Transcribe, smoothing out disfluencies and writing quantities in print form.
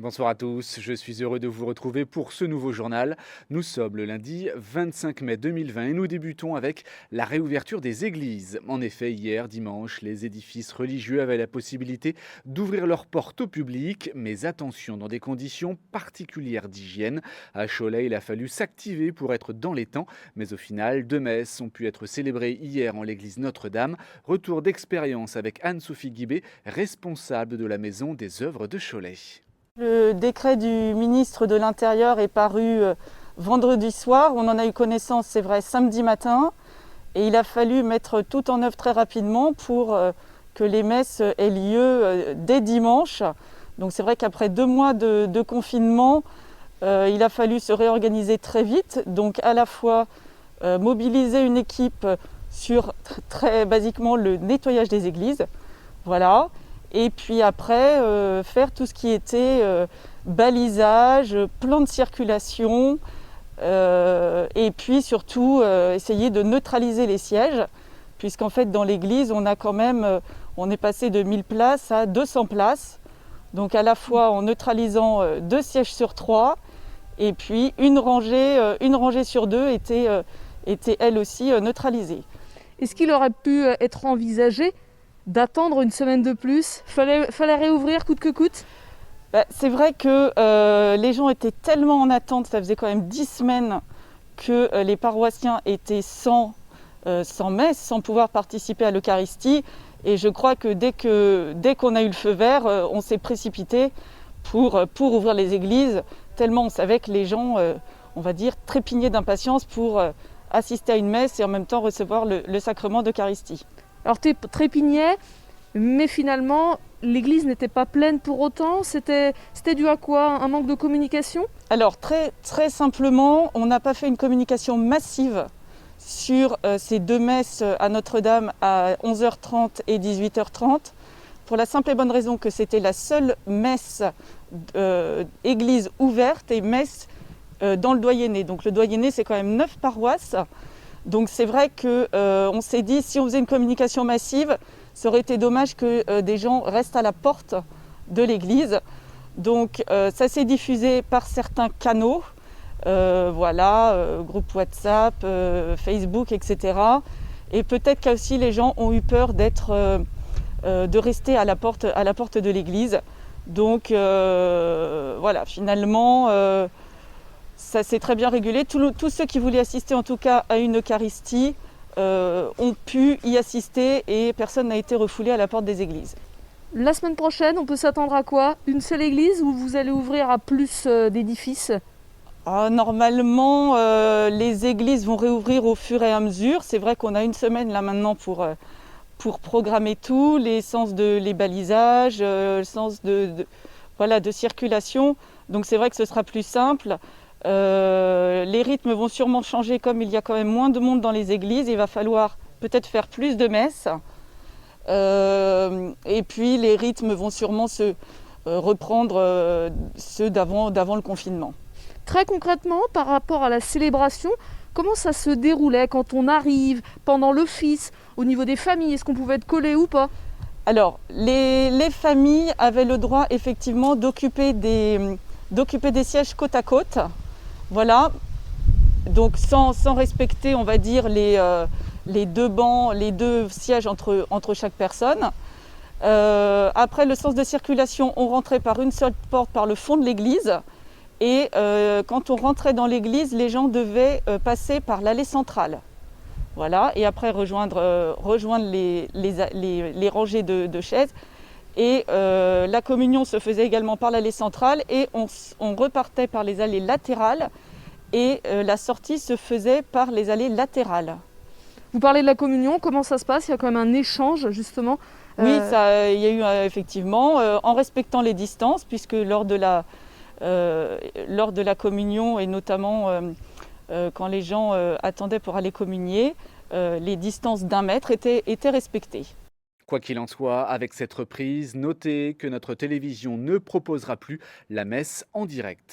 Bonsoir à tous, je suis heureux de vous retrouver pour ce nouveau journal. Nous sommes le lundi 25 mai 2020 et nous débutons avec la réouverture des églises. En effet, hier, dimanche, les édifices religieux avaient la possibilité d'ouvrir leurs portes au public, mais attention, dans des conditions particulières d'hygiène. À Cholet, il a fallu s'activer pour être dans les temps, mais au final, 2 messes ont pu être célébrées hier en l'église Notre-Dame. Retour d'expérience avec Anne-Sophie Guibé, responsable de la Maison des œuvres de Cholet. Le décret du ministre de l'Intérieur est paru vendredi soir. On en a eu connaissance, c'est vrai, samedi matin. Et il a fallu mettre tout en œuvre très rapidement pour que les messes aient lieu dès dimanche. Donc c'est vrai qu'après 2 mois de confinement, il a fallu se réorganiser très vite. Donc à la fois mobiliser une équipe sur très basiquement le nettoyage des églises. Voilà. Et puis après, faire tout ce qui était balisage, plan de circulation, et puis surtout essayer de neutraliser les sièges, puisqu'en fait dans l'église, on est passé de 1000 places à 200 places. Donc à la fois en neutralisant 2 sièges sur 3, et puis une rangée sur 2 était elle aussi neutralisée. Est-ce qu'il aurait pu être envisagé d'attendre une semaine de plus? Fallait réouvrir coûte que coûte? C'est vrai que les gens étaient tellement en attente, ça faisait quand même 10 semaines que les paroissiens étaient sans messe, sans pouvoir participer à l'Eucharistie. Et je crois que dès qu'on a eu le feu vert, on s'est précipité pour ouvrir les églises, tellement on savait que les gens, on va dire, trépignaient d'impatience pour assister à une messe et en même temps recevoir le sacrement d'Eucharistie. Alors tu trépignais, mais finalement, l'église n'était pas pleine pour autant. C'était dû à quoi? Un manque de communication? Alors très, très simplement, on n'a pas fait une communication massive sur ces 2 messes à Notre-Dame à 11h30 et 18h30, pour la simple et bonne raison que c'était la seule messe église ouverte et messe dans le doyenné. Donc le doyenné, c'est quand même 9 paroisses. Donc c'est vrai qu'on s'est dit, si on faisait une communication massive, ça aurait été dommage que des gens restent à la porte de l'église. Donc ça s'est diffusé par certains canaux, groupe WhatsApp, Facebook, etc. Et peut-être qu'aussi les gens ont eu peur de rester à la porte de l'église. Donc finalement, ça s'est très bien régulé. Tous ceux qui voulaient assister en tout cas à une Eucharistie ont pu y assister et personne n'a été refoulé à la porte des églises. La semaine prochaine, on peut s'attendre à quoi? Une seule église ou vous allez ouvrir à plus d'édifices? Normalement, les églises vont réouvrir au fur et à mesure. C'est vrai qu'on a une semaine là maintenant pour programmer tout, les balisages, le sens de circulation. Donc c'est vrai que ce sera plus simple. Les rythmes vont sûrement changer, comme il y a quand même moins de monde dans les églises, il va falloir peut-être faire plus de messes. Et puis les rythmes vont sûrement se reprendre ceux d'avant le confinement. Très concrètement, par rapport à la célébration, comment ça se déroulait quand on arrive, pendant l'office, au niveau des familles? Est-ce qu'on pouvait être collé ou pas? Alors, les familles avaient le droit effectivement d'occuper des sièges côte à côte. Voilà, donc sans respecter, on va dire, les 2 bancs, les 2 sièges entre chaque personne. Après, le sens de circulation, on rentrait par une seule porte par le fond de l'église. Et quand on rentrait dans l'église, les gens devaient passer par l'allée centrale. Voilà, et après rejoindre les rangées de chaises. Et la communion se faisait également par l'allée centrale et on repartait par les allées latérales et la sortie se faisait par les allées latérales. Vous parlez de la communion, comment ça se passe? Il y a quand même un échange justement. Oui, il y a eu effectivement, en respectant les distances, puisque lors de la communion et notamment quand les gens attendaient pour aller communier, les distances d'1 mètre étaient respectées. Quoi qu'il en soit, avec cette reprise, notez que notre télévision ne proposera plus la messe en direct.